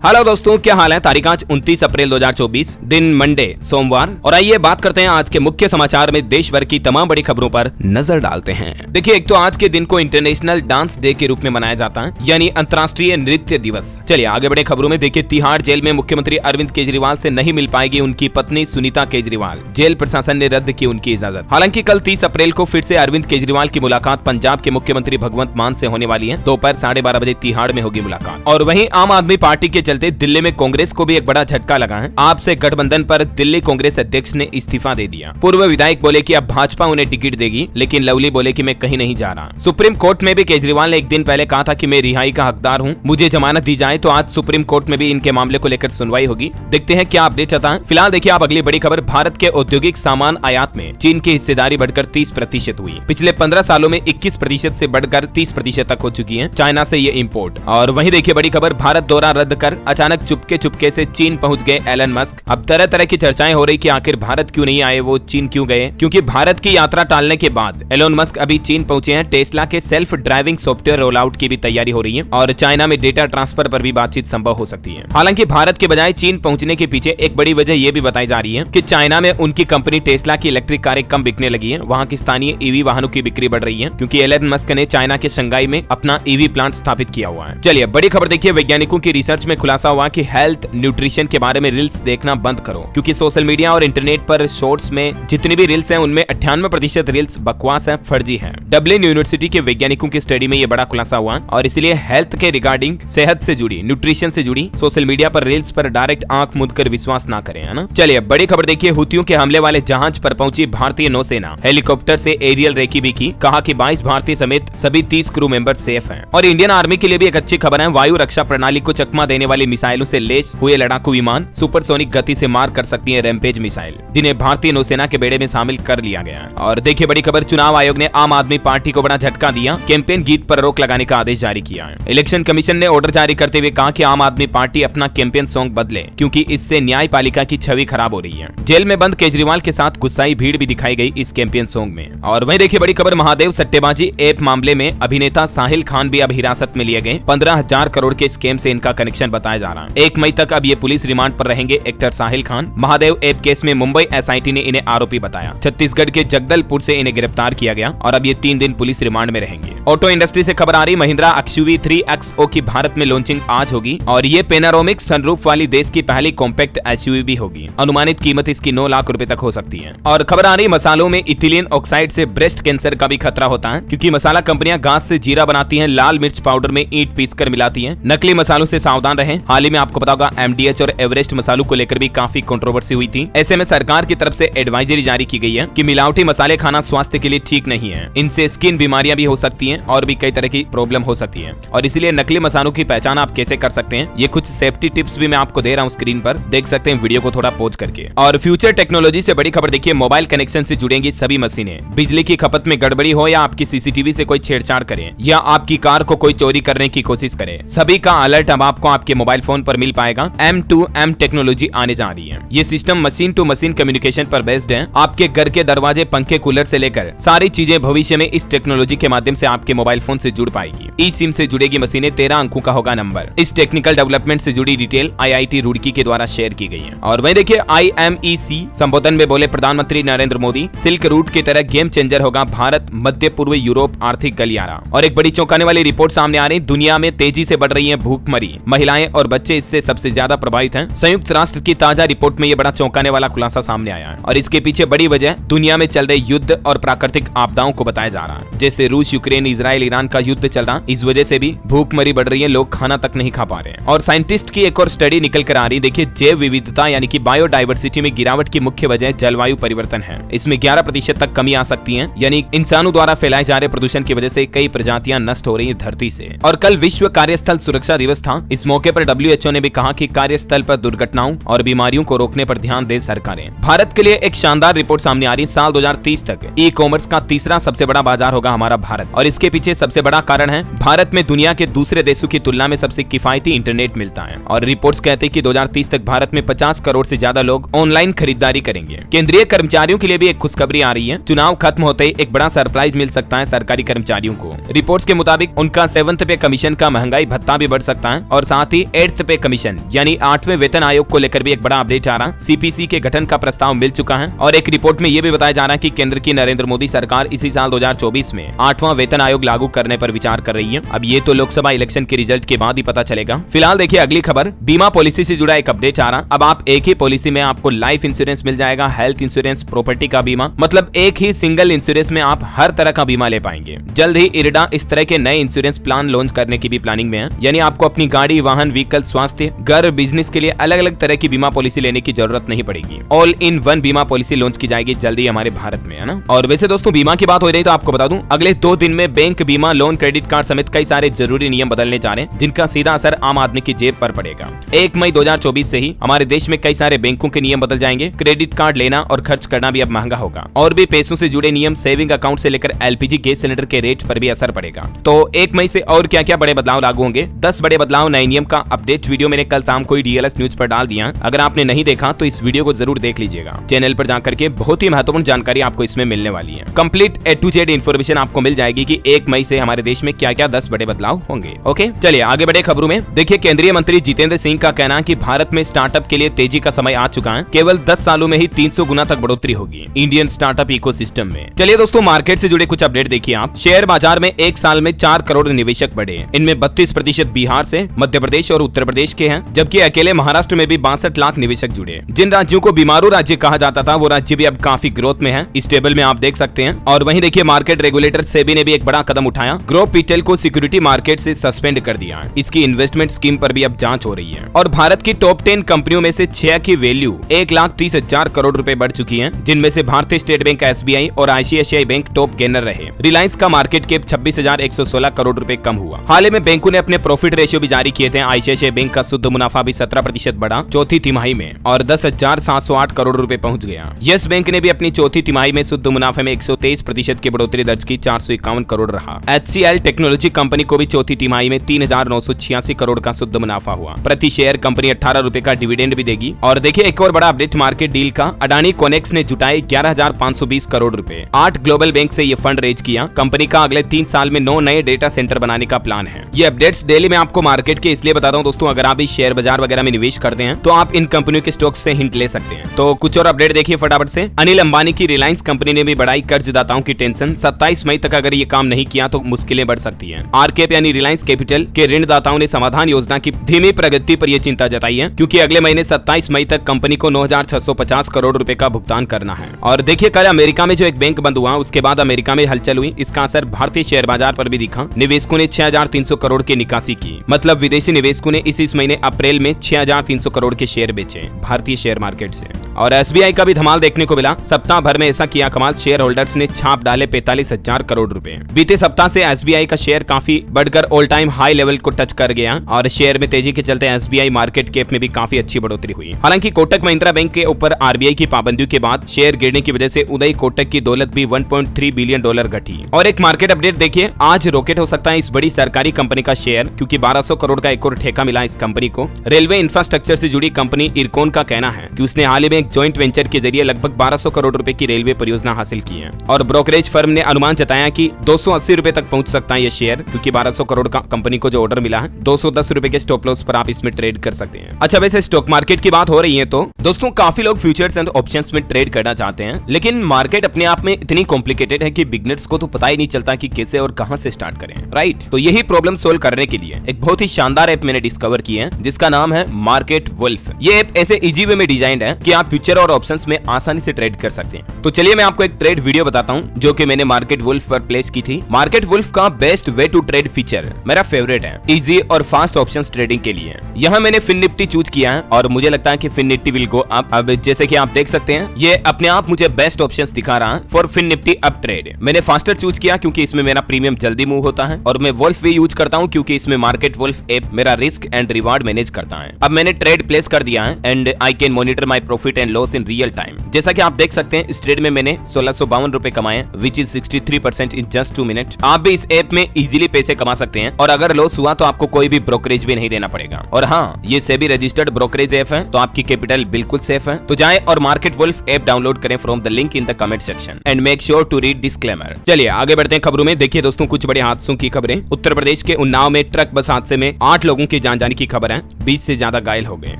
Hello दोस्तों, क्या हाल है। तारीख आज 29 अप्रैल 2024, दिन मंडे सोमवार। और आइए बात करते हैं आज के मुख्य समाचार में देश भर की तमाम बड़ी खबरों पर नजर डालते हैं। देखिए, एक तो आज के दिन को इंटरनेशनल डांस डे के रूप में मनाया जाता है, यानी अंतर्राष्ट्रीय नृत्य दिवस। चलिए आगे बढ़े खबरों में। देखिए, तिहाड़ जेल में मुख्यमंत्री अरविंद केजरीवाल से नहीं मिल पाएगी उनकी पत्नी सुनीता केजरीवाल। जेल प्रशासन ने रद्द की उनकी इजाजत। हालांकि कल 30 अप्रैल को फिर से अरविंद केजरीवाल की मुलाकात पंजाब के मुख्यमंत्री भगवंत मान से होने वाली है। दोपहर 12:30 बजे तिहाड़ में होगी मुलाकात। और वहीं आम आदमी पार्टी के चलते दिल्ली में कांग्रेस को भी एक बड़ा झटका लगा है। आपसे गठबंधन पर दिल्ली कांग्रेस अध्यक्ष ने इस्तीफा दे दिया। पूर्व विधायक बोले कि अब भाजपा उन्हें टिकट देगी, लेकिन लवली बोले कि मैं कहीं नहीं जा रहा। सुप्रीम कोर्ट में भी केजरीवाल ने एक दिन पहले कहा था कि मैं रिहाई का हकदार हूं, मुझे जमानत दी जाए। तो आज सुप्रीम कोर्ट में भी इनके मामले को लेकर सुनवाई होगी। देखते हैं क्या अपडेट आता है। फिलहाल देखिए आप अगली बड़ी खबर। भारत के औद्योगिक सामान आयात में चीन की हिस्सेदारी बढ़कर 30% हुई। पिछले 15 सालों में 21% से बढ़कर 30% तक हो चुकी है चाइना से ये इम्पोर्ट। और वहीं देखिए बड़ी खबर, भारत दौरा रद्द कर अचानक चुपके से चीन पहुंच गए एलन मस्क। अब तरह तरह की चर्चाएं हो रही कि आखिर भारत क्यों नहीं आए, वो चीन क्यों गए। क्योंकि भारत की यात्रा टालने के बाद एलन मस्क अभी चीन पहुंचे हैं। टेस्ला के self driving software roll out की भी तैयारी हो रही है और चाइना में डेटा ट्रांसफर पर भी बातचीत संभव हो सकती है। हालांकि भारत के बजाय चीन पहुंचने के पीछे एक बड़ी वजह यह भी बताई जा रही है कि चाइना में उनकी कंपनी टेस्ला की इलेक्ट्रिक कारें कम बिकने लगी है। वहां की स्थानीय ईवी वाहनों की बिक्री बढ़ रही है, क्योंकि एलन मस्क ने चाइना के शंघाई में अपना ईवी प्लांट स्थापित किया हुआ है। चलिए बड़ी खबर देखिए, वैज्ञानिकों की रिसर्च में खुलासा हुआ कि हेल्थ न्यूट्रिशन के बारे में रील्स देखना बंद करो, क्योंकि सोशल मीडिया और इंटरनेट पर शॉर्ट्स में जितनी भी रील्स हैं उनमें 98% रील्स बकवास है, फर्जी है। डबलिन यूनिवर्सिटी के वैज्ञानिकों की स्टडी में यह बड़ा खुलासा हुआ और इसलिए हेल्थ के रिगार्डिंग, सेहत से जुड़ी, न्यूट्रिशन से जुड़ी सोशल मीडिया पर रील्स पर डायरेक्ट आंख मूंद कर विश्वास ना करें, है ना। चलिए बड़ी खबर देखिए, हुतियों के हमले वाले जहाज पर पहुंची भारतीय नौसेना। हेलीकॉप्टर से एरियल रेकी भी की। कहा कि 22 भारतीय समेत सभी 30 क्रू मेंबर सेफ हैं। और इंडियन आर्मी के लिए भी एक अच्छी खबर है। वायु रक्षा प्रणाली को चकमा देने वाली मिसाइलों से लैस हुए लड़ाकू विमान सुपरसोनिक गति से मार कर सकती है रैमपेज मिसाइल, जिन्हें भारतीय नौसेना के बेड़े में शामिल कर लिया गया है। और देखिए बड़ी खबर, चुनाव आयोग ने आम आदमी पार्टी को बड़ा झटका दिया। कैंपेन गीत पर रोक लगाने का आदेश जारी किया है। इलेक्शन कमीशन ने ऑर्डर जारी करते हुए कहा कि आम आदमी पार्टी अपना कैंपेन सॉन्ग बदले, क्योंकि इससे न्यायपालिका की छवि खराब हो रही है। जेल में बंद केजरीवाल के साथ गुस्साई भीड़ भी दिखाई गई इस कैंपेन सॉन्ग में। और वहीं देखिए बड़ी खबर, महादेव सट्टेबाजी ऐप मामले में अभिनेता साहिल खान भी अब हिरासत में लिए गए। 15,000 करोड़ के स्कैम से इनका कनेक्शन बताया जा रहा है। 1 मई तक अब ये पुलिस रिमांड पर रहेंगे actor Sahil Khan. Mahadev app case में मुंबई एसआईटी ने इन्हें आरोपी बताया। छत्तीसगढ़ के जगदलपुर से इन्हें गिरफ्तार किया गया और अब ये 3 दिन पुलिस रिमांड में रहेंगे। ऑटो इंडस्ट्री से खबर आ रही, महिंद्रा XUV 3XO की भारत में लॉन्चिंग आज होगी और ये पेनारोमिक सनरूफ वाली देश की पहली कॉम्पैक्ट SUV भी होगी। अनुमानित कीमत इसकी 9 लाख रुपए तक हो सकती है। और खबर आ रही, मसालों में इथिलीन ऑक्साइड से ब्रेस्ट कैंसर का भी खतरा होता है, क्योंकि मसाला कंपनियां घास से जीरा बनाती हैं, लाल मिर्च पाउडर में ईंट पीसकर मिलाती हैं। नकली मसालों से सावधान रहें। हाल ही में आपको पता होगा MDH और एवरेस्ट मसालों को लेकर भी काफी कंट्रोवर्सी हुई थी। ऐसे में सरकार की तरफ से एडवाइजरी जारी की गई है कि मिलावटी मसाले खाना स्वास्थ्य के लिए ठीक नहीं है। इनसे स्किन बीमारियां भी हो सकती हैं और भी कई तरह की प्रॉब्लम हो सकती है। और इसलिए नकली मसालों की पहचान आप कैसे कर सकते हैं, ये कुछ सेफ्टी टिप्स भी मैं आपको दे रहा हूं, स्क्रीन पर देख सकते हैं, वीडियो को थोड़ा पॉज करके। और फ्यूचर टेक्नोलॉजी से बड़ी खबर देखिए, मोबाइल कनेक्शन से जुड़ेंगी सभी मशीनें। बिजली की खपत में गड़बड़ी हो या आपकी CCTV से कोई छेड़छाड़ करे या आपकी कार को कोई चोरी करने की कोशिश करे, सभी का अलर्ट अब आपको आपके मोबाइल फोन पर मिल पाएगा। M2M टेक्नोलॉजी आने जा रही है। ये system machine to machine communication पर बेस्ड है। आपके घर के दरवाजे, पंखे, कूलर से लेकर सारी चीजें भविष्य में इस टेक्नोलॉजी के माध्यम से आपके मोबाइल फोन से जुड़ पाएगी। ई सिम से जुड़ेगी मशीनें, 13 अंकों का होगा नंबर। इस टेक्निकल डेवलपमेंट से जुड़ी डिटेल IIT रुड़की के द्वारा शेयर की गई है। और वहीं देखिए IMEC संबोधन में बोले प्रधानमंत्री नरेंद्र मोदी, सिल्क रूट की तरह गेम चेंजर होगा भारत मध्य पूर्व यूरोप आर्थिक गलियारा। और एक बड़ी चौंकाने वाली रिपोर्ट सामने आ रही, दुनिया में तेजी से बढ़ रही है भूखमरी, महिलाएं और बच्चे इससे सबसे ज्यादा प्रभावित हैं। संयुक्त राष्ट्र की ताजा रिपोर्ट में यह बड़ा चौंकाने वाला खुलासा सामने आया है और इसके पीछे बड़ी वजह दुनिया में चल रहे युद्ध और प्राकृतिक आपदाओं को बताया जा रहा है। जैसे रूस, यूक्रेन, इजराइल, ईरान का युद्ध चल रहा, इस वजह से भी भूखमरी बढ़ रही है, लोग खाना तक नहीं खा पा रहे हैं। और साइंटिस्ट की एक और स्टडी निकल कर आ रही, देखिए जैव विविधता यानी कि बायोडाइवर्सिटी में गिरावट की मुख्य वजह जलवायु परिवर्तन है। इसमें 11% तक कमी आ सकती है, यानी इंसानों द्वारा फैलाए जा रहे प्रदूषण की वजह से कई प्रजातियां नष्ट हो रही है धरती से। और कल विश्व कार्यस्थल सुरक्षा दिवस था। इस मौके पर WHO ने भी कहा कि कार्यस्थल पर दुर्घटनाओं और बीमारियों को रोकने पर ध्यान दे सरकारें। भारत के लिए एक शानदार रिपोर्ट सामने आ रही, साल 2030 तक ई-कॉमर्स का तीसरा सबसे बड़ा बाजार होगा हमारा भारत। और इसके पीछे सबसे बड़ा कारण है, भारत में दुनिया के दूसरे देशों की तुलना में सबसे किफायती इंटरनेट मिलता है। और रिपोर्ट्स कहते हैं कि 2030 तक भारत में 50 करोड़ से ज्यादा लोग ऑनलाइन खरीदारी करेंगे। केंद्रीय कर्मचारियों के लिए भी एक खुशखबरी आ रही है। चुनाव खत्म होते ही एक बड़ा सरप्राइज मिल सकता है सरकारी कर्मचारियों को। रिपोर्ट्स के मुताबिक उनका 7th पे कमीशन का महंगाई भत्ता भी बढ़ सकता है और साथ ही 8th पे कमीशन यानी 8वें वेतन आयोग को लेकर भी एक बड़ा अपडेट आ रहा। सीपीसी के गठन का प्रस्ताव मिल चुका है और एक रिपोर्ट में यह भी बताया जा रहा है कि केंद्र की नरेंद्र मोदी सरकार इसी साल 2024 में 8वां वेतन आयोग लागू करने पर विचार कर रही है। अब ये तो लोकसभा इलेक्शन के रिजल्ट के बाद ही पता चलेगा। फिलहाल देखिए अगली खबर, बीमा पॉलिसी से जुड़ा एक अपडेट आ रहा। अब आप एक ही पॉलिसी में आपको लाइफ इंश्योरेंस मिल जाएगा, हेल्थ इंश्योरेंस, प्रॉपर्टी का बीमा, मतलब एक ही सिंगल इंश्योरेंस में आप हर तरह का बीमा ले पाएंगे। जल्द ही इरडा इस तरह के नए इंश्योरेंस प्लान लॉन्च करने की भी प्लानिंग में है, यानी आपको अपनी गाड़ी, वाहन, व्हीकल, स्वास्थ्य, घर, बिजनेस के लिए अलग अलग तरह की बीमा पॉलिसी लेने की जरूरत नहीं पड़ेगी। ऑल इन वन बीमा पॉलिसी लॉन्च की जाएगी जल्दी हमारे भारत में, है ना। और वैसे दोस्तों बीमा की बात हो रही तो आपको बता दूं, अगले 2 दिन में बैंक, बीमा, लोन, क्रेडिट कार्ड समेत कई सारे जरूरी नियम बदलने जा रहे हैं, जिनका सीधा असर आम आदमी की जेब पर पड़ेगा। 1 मई 2024 से ही हमारे देश में कई सारे बैंकों के नियम बदल जाएंगे। क्रेडिट कार्ड लेना और खर्च करना भी अब महंगा होगा और भी पैसों से जुड़े नियम, सेविंग अकाउंट से लेकर एलपीजी गैस सिलेंडर के रेट पर भी असर पड़ेगा। तो 1 मई से और क्या क्या बड़े बदलाव लागू होंगे, 10 बड़े बदलाव, नए नियम का अपडेट वीडियो मैंने कल शाम को ही डीएलएस न्यूज पर डाल दिया। अगर आपने नहीं देखा तो इस वीडियो को जरूर देख लीजिएगा। चैनल पर जाकर के बहुत ही महत्वपूर्ण जानकारी आपको इसमें मिलने वाली है। Complete A to Z information आपको मिल जाएगी कि 1 मई से हमारे देश में क्या क्या 10 बड़े बदलाव होंगे। ओके, चलिए आगे बढ़े खबरों में। देखिए केंद्रीय मंत्री जितेंद्र सिंह का कहना है कि भारत में स्टार्टअप के लिए तेजी का समय आ चुका है। केवल 10 सालों में ही 300 गुना तक बढ़ोतरी होगी इंडियन स्टार्टअप इकोसिस्टम में। चलिए दोस्तों मार्केट से जुड़े कुछ अपडेट देखिए आप। शेयर बाजार में एक साल में 4 करोड़ निवेशक बढ़े। इनमें 32% बिहार से, मध्य प्रदेश और उत्तर प्रदेश के हैं, जबकि अकेले महाराष्ट्र में भी 62 लाख निवेशक जुड़े। जिन राज्यों को बीमारू राज्य कहा जाता था वो राज्य भी अब काफी ग्रोथ में है, इस टेबल में आप देख सकते हैं। और वहीं देखिए मार्केट रेगुलेटर सेबी ने भी एक बड़ा कदम उठाया, ग्रोपीटेल को सिक्योरिटी मार्केट से सस्पेंड कर दिया। इसकी इन्वेस्टमेंट स्कीम पर भी अब जांच हो रही है। और भारत की टॉप 10 कंपनियों में से 6 की वैल्यू 1,30,000 करोड़ रुपए बढ़ चुकी है, जिनमें से भारतीय स्टेट बैंक, एसबीआई और आईसीआईसीआई बैंक टॉप गेनर रहे। रिलायंस का मार्केट कैप 26,116 करोड़ रुपए कम हुआ। हाल ही में बैंकों ने अपने प्रॉफिट रेशियो भी जारी किए थे। आईसीआईसीआई बैंक का शुद्ध मुनाफा भी 17% बढ़ा चौथी तिमाही में और 10,708 करोड़ रुपए पहुंच गया। यस बैंक ने भी अपनी चौथी तिमाही में शुद्ध मुनाफे में 123% की बढ़ोतरी दर्ज की, 451 करोड़ रहा। HCL टेक्नोलॉजी कंपनी को भी चौथी तिमाही में 3,986 करोड़ का शुद्ध मुनाफा हुआ। प्रति शेयर कंपनी 18 रुपए का डिविडेंड भी देगी। और देखिए एक और बड़ा अपडेट मार्केट डील का, अडानी कोनेक्स ने जुटाए 11,520 करोड़ रुपए। 8 ग्लोबल बैंक से ये फंड रेज किया। कंपनी का अगले 3 साल में 9 नए डेटा सेंटर बनाने का प्लान है। ये अपडेट्स डेली में आपको मार्केट के इसलिए बताता हूँ दोस्तों, अगर आप इस शेयर बाजार वगैरह में निवेश करते हैं तो आप इन कंपनियों के स्टॉक्स से हिंट ले सकते हैं। तो कुछ और अपडेट देखिए फटाफट से। अनिल अंबानी की रिलायंस कंपनी ने भी बढ़ाई कर्जदाताओं की टेंशन। 27 मई तक अगर ये काम नहीं किया तो मुश्किलें बढ़ सकती हैं। आरकेप यानी रिलायंस कैपिटल के ऋणदाताओं ने समाधान योजना की धीमी प्रगति पर यह चिंता जताई है, क्योंकि अगले महीने 27 मई तक कंपनी को 9,650 करोड़ रुपए का भुगतान करना है। और देखिए कल अमेरिका में जो एक बैंक बंद हुआ उसके बाद अमेरिका में हलचल हुई, इसका असर भारतीय शेयर बाजार पर भी दिखा। निवेशकों ने 6,300 करोड़ की निकासी की, मतलब विदेशी निवेशकों ने इस महीने अप्रैल में 6,300 करोड़ के शेयर बेचे भारतीय शेयर मार्केट से। और एसबीआई का भी धमाल देखने को मिला। सप्ताह भर में ऐसा किया कमाल, शेयर होल्डर्स ने छाप डाले 45,000 करोड़ रुपए। बीते सप्ताह से एसबीआई का शेयर काफी बढ़कर ऑल टाइम हाई लेवल को टच कर गया और शेयर में तेजी के चलते एसबीआई मार्केट कैप में भी काफी अच्छी बढ़ोतरी हुई। हालांकि कोटक महिंद्रा बैंक के ऊपर आरबीआई की पाबंदियों के बाद शेयर गिरने की वजह से उदय कोटक की दौलत भी $1.3 बिलियन घटी। और एक मार्केट अपडेट देखिए, आज रॉकेट हो सकता है इस बड़ी सरकारी कंपनी का शेयर, क्योंकि 1200 करोड़ का एक और ठेका मिला इस कंपनी को। रेलवे इंफ्रास्ट्रक्चर से जुड़ी कंपनी इरकॉन का कहना है कि उसने हाल ही में एक जॉइंट वेंचर के जरिए लगभग 1200 करोड़ रुपए की रेलवे परियोजना हासिल की है। और ब्रोकरेज फर्म ने अनुमान जताया कि 280 रुपए तक पहुंच सकता है ये शेयर, क्योंकि 1200 करोड़ का कंपनी को जो ऑर्डर मिला है। 210 रुपए के स्टॉप लॉस पर आप इसमें ट्रेड कर सकते हैं। अच्छा वैसे स्टॉक मार्केट की बात हो रही है तो दोस्तों काफी लोग फ्यूचर्स एंड ऑप्शंस में ट्रेड करना चाहते हैं, लेकिन मार्केट अपने आप में इतनी कॉम्प्लिकेटेड है कि बिगनर्स को तो पता ही नहीं चलता कि कैसे और कहां से स्टार्ट करें, राइट। तो यही प्रॉब्लम सोल्व करने के लिए एक बहुत ही शानदार ऐप मैंने डिस्कवर की है, जिसका नाम है मार्केट वुल्फ। ये ऐप ऐसे इजी वे में डिजाइन्ड है कि आप फ्यूचर और ऑप्शंस में आसानी से ट्रेड कर सकते हैं। तो चलिए मैं आपको एक ट्रेड वीडियो बताता हूं जो कि मैंने मार्केट वुल्फ पर प्लेस की थी। मार्केट वुल्फ का best way to trade feature मेरा फेवरेट है, इजी और फास्ट ऑप्शंस ट्रेडिंग के लिए। यहाँ मैंने फिन निफ्टी चूज किया है और मुझे लगता है कि Fin Nifty will go up. अब जैसे कि आप देख सकते हैं ये अपने आप मुझे बेस्ट ऑप्शंस दिखा रहा है for Fin Nifty up trade. मैंने फास्टर चूज किया क्योंकि इसमें मेरा प्रीमियम जल्दी मूव होता है, और मैं वुल्फ भी यूज करता हूं क्योंकि इसमें मार्केट वुल्फ ऐप मेरा रिस्क एंड रिवार्ड मैनेज करता है। अब मैंने ट्रेड प्लेस कर दिया है and I can monitor my profit and loss in real time. जैसा कि आप देख सकते हैं इस ट्रेड में मैंने 1652 रुपए कमाए, which is 63% in just 2 minute. आप भी इस ऐप में इजीली पैसे कमा सकते हैं और अगर लॉस हुआ तो आपको कोई भी ब्रोकरेज भी नहीं देना पड़ेगा। और हाँ, ये सेबी रजिस्टर्ड ब्रोकरेज ऐप है, तो आपकी कैपिटल बिल्कुल सेफ है। तो जाएं और मार्केट वुल्फ ऐप डाउनलोड करें from the link in the comment section and make sure to read disclaimer. चलिए आगे बढ़ते हैं खबरों में। देखिए दोस्तों कुछ बड़े हादसों की खबरें। उत्तर प्रदेश के उन्नाव में ट्रक बस हादसे में 8 लोगों की की जान जाने की खबर है, 20 से ज्यादा घायल हो गए।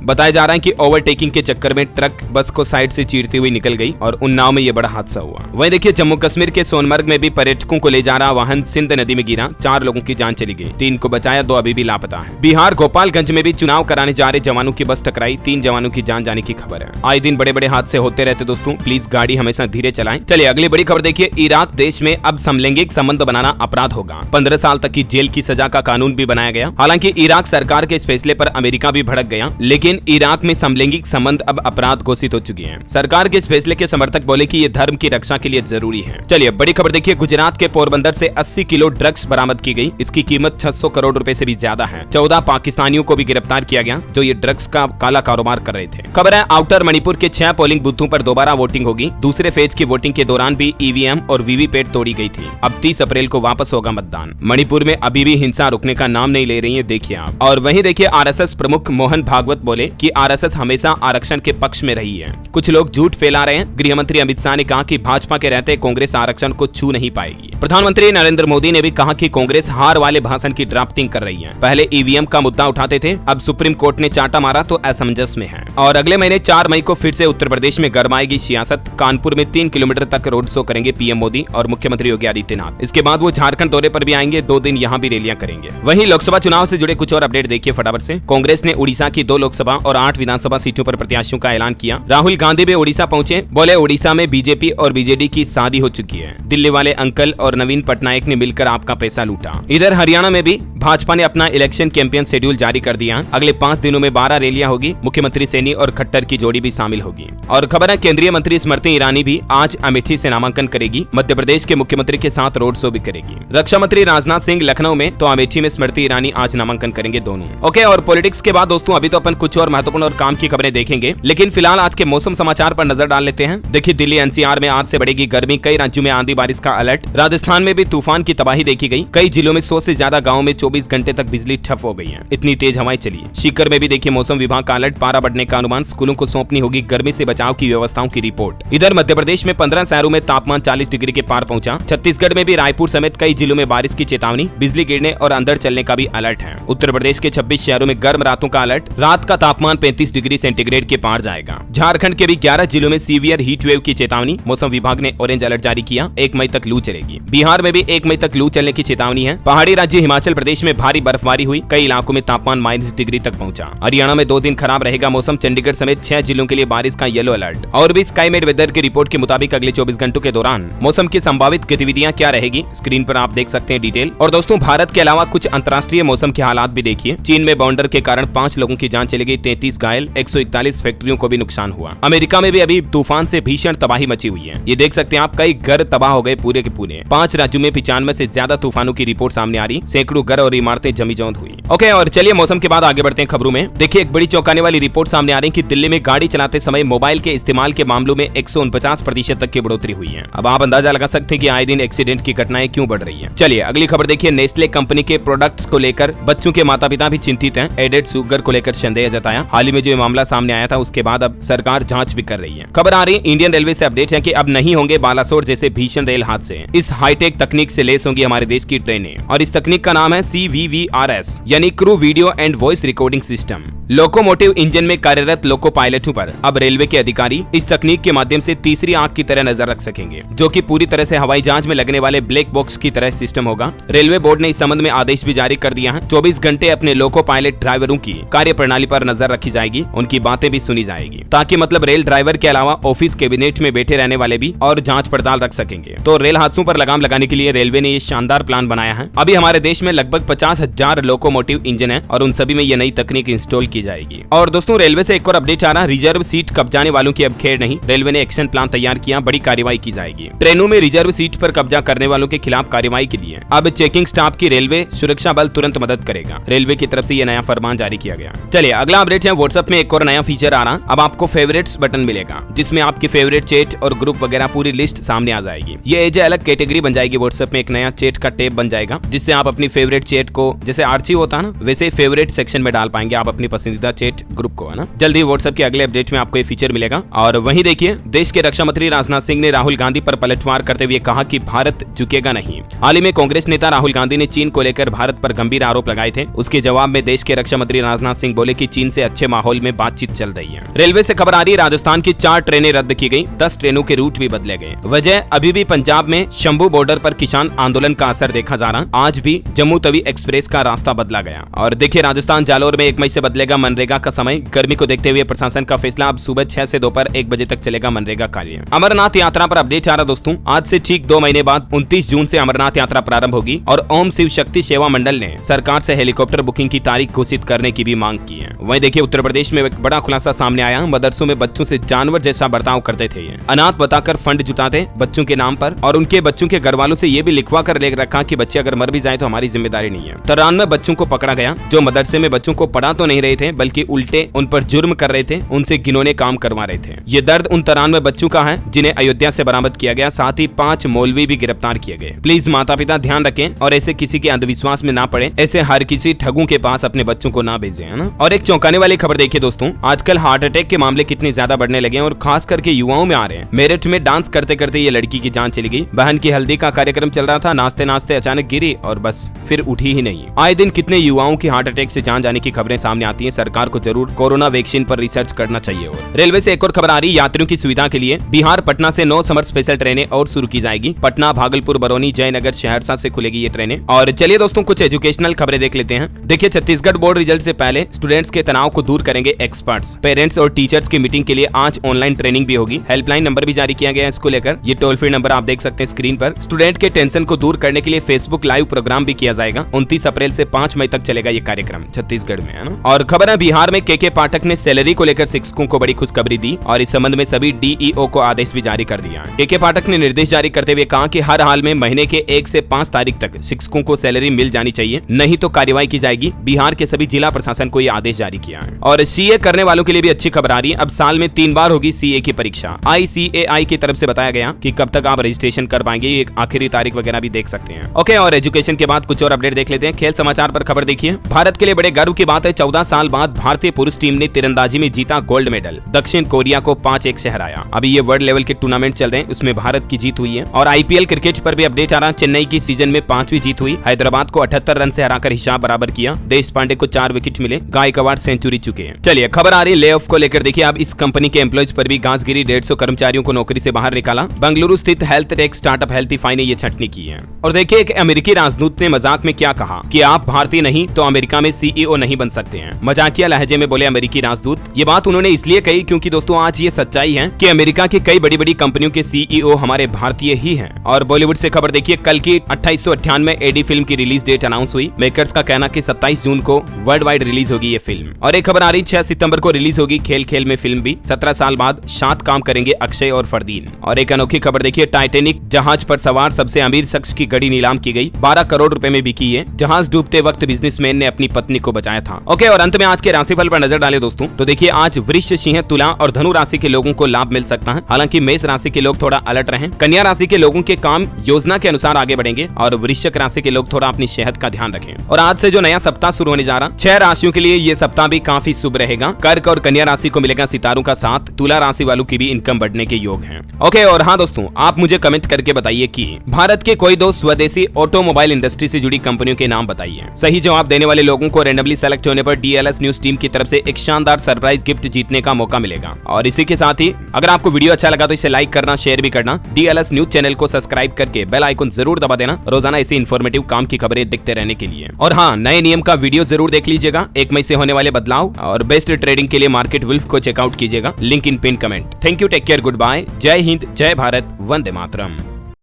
बताया जा रहा है कि ओवरटेकिंग के चक्कर में ट्रक बस को साइड से चीरती हुई निकल गई और उन्नाव में ये बड़ा हादसा हुआ। वहीं देखिए जम्मू कश्मीर के सोनमर्ग में भी पर्यटकों को ले जा रहा वाहन सिंध नदी में गिरा, 4 लोगों की जान चली गई, 3 को बचाया, 2 अभी भी लापता है। बिहार गोपालगंज में भी चुनाव कराने जा रहे जवानों की बस टकराई, 3 जवानों की जान जाने की खबर है। आए दिन बड़े बड़े हादसे होते रहते दोस्तों, प्लीज गाड़ी हमेशा धीरे चलाएं। चलिए अगली बड़ी खबर देखिए, इराक देश में अब समलैंगिक संबंध बनाना अपराध होगा, 15 साल तक की जेल की सजा का कानून भी बनाया गया। हालांकि इराक सरकार के इस फैसले पर अमेरिका भी भड़क गया, लेकिन इराक में समलैंगिक संबंध अब अपराध घोषित हो चुके हैं। सरकार के इस फैसले के समर्थक बोले कि ये धर्म की रक्षा के लिए जरूरी है। चलिए बड़ी खबर देखिए, गुजरात के पोरबंदर से 80 किलो ड्रग्स बरामद की गई, इसकी कीमत 600 करोड़ रुपए से भी ज्यादा है। 14 पाकिस्तानियों को भी गिरफ्तार किया गया जो ये ड्रग्स का काला कारोबार कर रहे थे। खबर है आउटर मणिपुर के 6 पोलिंग बूथों पर दोबारा वोटिंग होगी। दूसरे फेज की वोटिंग के दौरान भी ईवीएम और वीवीपैट तोड़ी गई थी। अब 30 अप्रैल को वापस होगा मतदान। मणिपुर में अभी भी हिंसा रुकने का नाम नहीं ले रही है, देखिए आप। और वहीं देखिए आरएसएस प्रमुख मोहन भागवत बोले कि आरएसएस हमेशा आरक्षण के पक्ष में रही है, कुछ लोग झूठ फैला रहे हैं। गृह मंत्री अमित शाह ने कहा कि भाजपा के रहते कांग्रेस आरक्षण को छू नहीं पाएगी। प्रधानमंत्री नरेंद्र मोदी ने भी कहा कि कांग्रेस हार वाले भाषण की ड्राफ्टिंग कर रही है। पहले ईवीएम का मुद्दा उठाते थे, अब सुप्रीम कोर्ट ने चांटा मारा तो असमंजस में है। और अगले महीने 4 मई को फिर से उत्तर प्रदेश में गरमाएगी सियासत। कानपुर में 3 किलोमीटर तक रोड शो करेंगे पीएम मोदी और मुख्यमंत्री योगी आदित्यनाथ। इसके बाद वो झारखंड दौरे पर भी आएंगे, 2 दिन यहाँ भी रैलियां करेंगे। वहीं लोकसभा चुनाव से जुड़े कुछ और अपडेट देखिए फटाफट से। कांग्रेस ने उड़ीसा की 2 लोकसभा और 8 विधानसभा सीटों पर प्रत्याशियों का ऐलान किया। राहुल गांधी भी उड़ीसा पहुंचे, बोले उड़ीसा में बीजेपी और बीजेडी की शादी हो चुकी है। दिल्ली वाले अंकल और नवीन पटनायक ने मिलकर आपका पैसा लूटा। इधर हरियाणा में भी भाजपा ने अपना इलेक्शन कैंपेन शेड्यूल जारी कर दिया। अगले 5 दिनों में 12 रैलियां होगी, मुख्यमंत्री सैनी और खट्टर की जोड़ी भी शामिल होगी। और खबर है केंद्रीय मंत्री स्मृति ईरानी भी आज अमेठी से नामांकन करेगी। मध्य प्रदेश के मुख्यमंत्री के साथ रोड शो भी करेगी। रक्षा मंत्री राजनाथ सिंह लखनऊ में तो अमेठी में स्मृति ईरानी आज नामांकन करेंगे दोनों। ओके, और पॉलिटिक्स के बाद दोस्तों अभी तो अपन कुछ और महत्वपूर्ण और काम की खबरें देखेंगे, लेकिन फिलहाल आज के मौसम समाचार पर नजर डाल लेते हैं। देखिए दिल्ली एनसीआर में आज से बढ़ेगी गर्मी, कई राज्यों में आंधी बारिश का अलर्ट। राजस्थान में भी तूफान की तबाही देखी गई, कई जिलों में 100 से ज्यादा गाँव में 24 घंटे तक बिजली ठप हो गई है, इतनी तेज हवाएं चली। सीकर में भी देखिए मौसम विभाग का अलर्ट, पारा बढ़ने का अनुमान, स्कूलों को सौंपनी होगी गर्मी से बचाव की व्यवस्थाओं की रिपोर्ट। इधर मध्य प्रदेश में 15 शहरों में तापमान 40 डिग्री के पार पहुंचा। छत्तीसगढ़ में भी रायपुर समेत कई जिलों में बारिश की चेतावनी, बिजली गिरने और अंदर चलने का भी अलर्ट है। उत्तर प्रदेश के 26 शहरों में गर्म रातों का अलर्ट, रात का तापमान 35 डिग्री सेंटीग्रेड के पार जाएगा। झारखंड के भी 11 जिलों में सीवियर हीट वेव की चेतावनी, मौसम विभाग ने ऑरेंज अलर्ट जारी किया, 1 मई तक लू चलेगी। बिहार में भी 1 मई तक लू चलने की चेतावनी है। पहाड़ी राज्य हिमाचल प्रदेश में भारी बर्फबारी हुई, कई इलाकों में तापमान -, डिग्री तक पहुंचा। हरियाणा में 2 दिन खराब रहेगा मौसम, चंडीगढ़ समेत 6 जिलों के लिए बारिश का येलो अलर्ट। और भी स्काईमेट वेदर की रिपोर्ट के मुताबिक अगले 24 घंटों के दौरान मौसम की संभावित गतिविधियां क्या रहेगी, स्क्रीन पर आप देख सकते हैं डिटेल। और दोस्तों भारत के अलावा कुछ अंतर्राष्ट्रीय मौसम के हालात भी देखिए। चीन में बाउंडर के कारण 5 लोगों की जान चली गई, 33 घायल, 141 फैक्ट्रियों को भी नुकसान हुआ। अमेरिका में भी अभी तूफान से भीषण तबाही मची हुई है, ये देख सकते हैं आप, कई घर तबाह हो गए पूरे के पूरे। 5 राज्यों में 95 से ज्यादा तूफानों की रिपोर्ट सामने आ रही, सैकड़ों घर और इमारतें जमीजौंद हुई। ओके, और चलिए मौसम के बाद आगे बढ़ते हैं खबरों में। देखिए एक बड़ी चौंकाने वाली रिपोर्ट सामने आ रही है कि दिल्ली में गाड़ी चलाते समय मोबाइल के इस्तेमाल के मामलों में 149% तक की बढ़ोतरी हुई है। अब आप अंदाजा लगा सकते हैं कि आए दिन एक्सीडेंट की घटनाएं क्यों बढ़ रही है। चलिए अगली खबर देखिए, नेस्ले कंपनी के प्रोडक्ट्स को लेकर बच्चों के माता पिता भी चिंतित हैं। एडेड शुगर को लेकर संदेह जताया। हाल ही में जो मामला सामने आया था उसके बाद अब सरकार जांच भी कर रही है। खबर आ रही है इंडियन रेलवे से अपडेट है कि अब नहीं होंगे बालासोर जैसे भीषण रेल हादसे। इस हाईटेक तकनीक से लेस होंगी हमारे देश की ट्रेनें और इस तकनीक का नाम है CVVRS यानी crew video and voice recording system. Locomotive engine में कार्यरत लोको पायलटों पर अब रेलवे के अधिकारी इस तकनीक के माध्यम से तीसरी आंख की तरह नजर रख सकेंगे, जो कि पूरी तरह से हवाई जहाज में लगने वाले ब्लैक बॉक्स की तरह सिस्टम होगा। रेलवे बोर्ड ने इस संबंध में आदेश भी जारी कर दिया है। 24 घंटे अपने लोको पायलट ड्राइवरों की कार्य प्रणाली पर नजर रखी जाएगी, उनकी बातें भी सुनी जाएगी, ताकि मतलब रेल ड्राइवर के अलावा ऑफिस कैबिनेट में बैठे रहने वाले भी और जांच पड़ताल रख सकेंगे। तो रेल हादसों पर लगाम लगाने के लिए रेलवे ने ये शानदार प्लान बनाया है। अभी हमारे देश में लगभग 50,000 लोकोमोटिव इंजन है और उन सभी में ये नई तकनीक इंस्टॉल की जाएगी। और दोस्तों रेलवे से एक और अपडेट आ रहा है, रिजर्व सीट कब्जाने वालों की अब खेर नहीं। रेलवे ने एक्शन प्लान तैयार किया, बड़ी कार्रवाई की जाएगी। ट्रेनों में रिजर्व सीट पर कब्जा करने वालों के खिलाफ कार्रवाई के लिए अब चेकिंग स्टाफ की रेलवे सुरक्षा बल तुरंत मदद करेगा। रेलवे की तरफ से यह नया फरमान जारी किया गया। चलिए अगला अपडेट है, व्हाट्सएप में एक और नया फीचर आ रहा। अब आपको फेवरेट्स बटन मिलेगा, जिसमें आपके फेवरेट चैट और ग्रुप वगैरह पूरी लिस्ट सामने आ जाएगी। ये एज अलग कैटेगरी बन जाएगी। व्हाट्सएप में एक नया चैट का टैब बन जाएगा, जिससे आप अपनी फेवरेट चैट को जैसे आर्चिव होता है ना, वैसे फेवरेट सेक्शन में डाल पाएंगे आप अपनी पसंदीदा चैट ग्रुप को, है ना। जल्दी व्हाट्सएप के अगले अपडेट में आपको ये फीचर मिलेगा। और वहीं देखिए, देश के रक्षा मंत्री राजनाथ सिंह ने राहुल गांधी पर पलटवार करते हुए कहा कि भारत झुकेगा नहीं। हाल ही में कांग्रेस नेता राहुल गांधी ने चीन को लेकर भारत पर गंभीर आरोप लगाए थे। उसके जवाब में देश के रक्षा मंत्री राजनाथ सिंह बोले कि चीन से अच्छे माहौल में बातचीत चल रही है। रेलवे से खबर आ रही है, राजस्थान की 4 ट्रेनें रद्द की गई, 10 ट्रेनों के रूट भी बदले गए। वजह अभी भी पंजाब में शंभू बॉर्डर पर किसान आंदोलन का असर देखा जा रहा। आज भी जम्मू तवी एक्सप्रेस का रास्ता बदला गया। और देखिए, राजस्थान जालोर में 1 मई से बदलेगा मनरेगा का समय। गर्मी को देखते हुए प्रशासन का फैसला, अब सुबह 6 से दोपहर 1 बजे तक चलेगा मनरेगा कार्य। अमरनाथ यात्रा पर अपडेट आ रहा दोस्तों, आज से ठीक 2 महीने बाद 29 जून से अमरनाथ यात्रा प्रारंभ होगी और ओम शिव शक्ति सेवा मंडल ने सरकार से हेलीकॉप्टर बुकिंग की तारीख घोषित करने की भी मांग की है। वहीं देखिए, उत्तर प्रदेश में एक बड़ा खुलासा सामने आया। मदरसों में बच्चों से जानवर जैसा बर्ताव करते थे। अनाथ बताकर फंड जुटाते बच्चों के नाम पर और उनके बच्चों के घर वालों से ये भी लिखवा कर ले रखा कि बच्चे अगर मर भी जाए तो हमारी जिम्मेदारी नहीं है। 93 बच्चों को पकड़ा गया जो मदरसे में बच्चों को पढ़ा तो नहीं रहे थे बल्कि उल्टे उन पर जुर्म कर रहे थे, उनसे घिनौने काम करवा रहे थे। ये दर्द उन 93 बच्चों का है जिन्हें अयोध्या से बरामद किया गया। साथ ही 5 मौलवी भी गिरफ्तार किए गए। प्लीज माता पिता ध्यान रखें और ऐसे किसी के अंधविश्वास में ना पड़े। ऐसे हर किसी ठगों के पास अपने बच्चों को ना भेजें, है ना। और एक चौंकाने वाली खबर देखिए दोस्तों, आजकल हार्ट अटैक के मामले कितने ज्यादा बढ़ने लगे हैं और खास करके युवाओं में आ रहे हैं। मेरठ में डांस करते करते ये लड़की की जान चली गई। बहन की हल्दी का कार्यक्रम चल रहा था, नाचते नाचते अचानक गिरी और बस फिर उठी ही नहीं। आए दिन कितने युवाओं की हार्ट अटैक से जान जाने की खबरें सामने आती हैं। सरकार को जरूर कोरोना वैक्सीन पर रिसर्च करना चाहिए। और रेलवे से एक और खबर आ रही है, यात्रियों की सुविधा के लिए बिहार पटना से 9 समर स्पेशल ट्रेनें और शुरू की जाएगी। पटना, भागलपुर, बरौनी, जयनगर, सहरसा से खुलेगी ये ट्रेनें। और चलिए दोस्तों, कुछ एजुकेशनल खबरें देख लेते हैं। देखिए, छत्तीसगढ़ बोर्ड रिजल्ट से पहले स्टूडेंट्स के तनाव को दूर करेंगे एक्सपर्ट्स। पेरेंट्स और टीचर्स की मीटिंग के लिए आज ऑनलाइन ट्रेनिंग भी होगी। हेल्पलाइन नंबर भी जारी किया गया है इसको लेकर। ये टोल फ्री नंबर आप देख सकते हैं स्क्रीन पर। स्टूडेंट के टेंशन को दूर करने के लिए फेसबुक लाइव प्रोग्राम भी किया जाएगा। 29 अप्रैल से 5 मई तक चलेगा ये कार्यक्रम छत्तीसगढ़ में, है ना। और खबर है, बिहार में के पाठक ने सैलरी को लेकर शिक्षकों को बड़ी खुशखबरी दी और इस संबंध में सभी डीईओ को आदेश भी जारी कर दिया। के पाठक ने निर्देश जारी करते हुए कहा कि हर हाल में महीने के 1 से 5 तारीख तक शिक्षकों को सैलरी मिल जानी चाहिए, नहीं तो कार्रवाई की जाएगी। बिहार के सभी जिला प्रशासन को यह आदेश जारी किया है। और सीए करने वालों के लिए भी अच्छी खबर आ रही है। अब साल में 3 बार होगी सीए की परीक्षा। ICAI की तरफ से बताया गया कि कब तक आप रजिस्ट्रेशन कर पाएंगे, एक आखिरी तारीख वगैरह भी देख सकते हैं। ओके, और एजुकेशन के बाद कुछ और अपडेट देख लेते हैं। खेल समाचार पर खबर देखिए, भारत के लिए बड़े गर्व की बात है, 14 साल बाद भारतीय पुरुष टीम ने तीरंदाजी में जीता गोल्ड मेडल। दक्षिण कोरिया को 5-1 से हराया। अभी ये वर्ल्ड लेवल के टूर्नामेंट चल रहे हैं, उसमें भारत की जीत हुई है। और IPL क्रिकेट पर भी अपडेट आ रहा है। चेन्नई की सीजन में 5वीं जीत हुई। हैदराबाद को 78 रन से हराकर हिसाब बराबर किया। देश पांडे को 4 विकेट मिले। गायकवाड़ सेंचुरी चुके हैं। चलिए, खबर आ रही है ले ऑफ को लेकर। देखिए, अब इस कंपनी के एम्प्लॉयज पर भी गांस गिरी। 150 कर्मचारियों को नौकरी से बाहर निकाला। बंगलुरु स्थित हेल्थ टेक स्टार्टअप हेल्थीफाई ने ये छटनी की है। और देखिए, एक अमेरिकी राजदूत ने मजाक में क्या कहा कि आप भारतीय नहीं तो अमेरिका में CEO नहीं बन सकते हैं। मजाकिया लहजे में बोले अमेरिकी राजदूत। ये बात उन्होंने इसलिए कही क्योंकि दोस्तों आज ये सच्चाई है कि अमेरिका की कई बड़ी बड़ी कंपनियों के CEO हमारे भारतीय ही हैं। और बॉलीवुड से खबर देखिए, कल की 2898 AD फिल्म की रिलीज डेट अनाउंस हुई। मेकर्स का कहना कि 27 जून को वर्ल्ड वाइड रिलीज होगी ये फिल्म। और एक खबर आ रही, 6 सितंबर को रिलीज होगी खेल खेल में फिल्म भी। 17 साल बाद साथ काम करेंगे अक्षय और फरदीन। और एक अनोखी खबर देखिए, टाइटेनिक जहाज पर सवार सबसे अमीर शख्स की गाड़ी नीलाम की गई। 12 करोड़ रुपए में बिकी है। जहाज डूबते वक्त बिजनेसमैन ने अपनी पत्नी को बचाया था। ओके, और अंत में आज के राशिफल पर नजर डालें दोस्तों, तो देखिए आज वृष, सिंह, तुला और धनु राशि के लोगों को लाभ मिल सकता है। हालांकि मेष राशि के लोग थोड़ा अलर्ट रहें। कन्या राशि के लोगों के काम योजना के अनुसार आगे बढ़ेंगे और वृश्चिक राशि के लोग थोड़ा अपनी सेहत का ध्यान रखें। और आज से जो नया सप्ताह शुरू होने जा रहा, 6 राशियों के लिए ये सप्ताह भी काफी शुभ रहेगा। कर्क और कन्या राशि को मिलेगा सितारों का साथ। तुला राशि वालों की भी इनकम बढ़ने के योग हैं। ओके, और हाँ दोस्तों, आप मुझे कमेंट करके बताइए कि भारत के कोई 2 स्वदेशी ऑटोमोबाइल इंडस्ट्री से जुड़ी कंपनियों के नाम बताइए। सही जवाब देने वाले लोगों को रैंडमली सेलेक्ट होने पर DLS न्यूज टीम की तरफ से एक शानदार सरप्राइज गिफ्ट जीतने का मौका मिलेगा। और इसी के साथ ही अगर आपको वीडियो अच्छा लगा तो इसे लाइक करना, शेयर भी करना। DLS न्यूज चैनल को सब्सक्राइब करके बेल आइकन जरूर दबा देना, रोजाना ऐसी इन्फॉर्मेटिव काम की खबरें देखते रहने के लिए। और हाँ, नए नियम का वीडियो जरूर देख लीजिएगा, 1 मई से होने वाले बदलाव और बेस्ट ट्रेडिंग के लिए मार्केट वुल्फ को चेकआउट कीजिएगा। Link in pin comment. Thank you, take care, goodbye, जय हिंद, जय भारत, वंदे मातरम।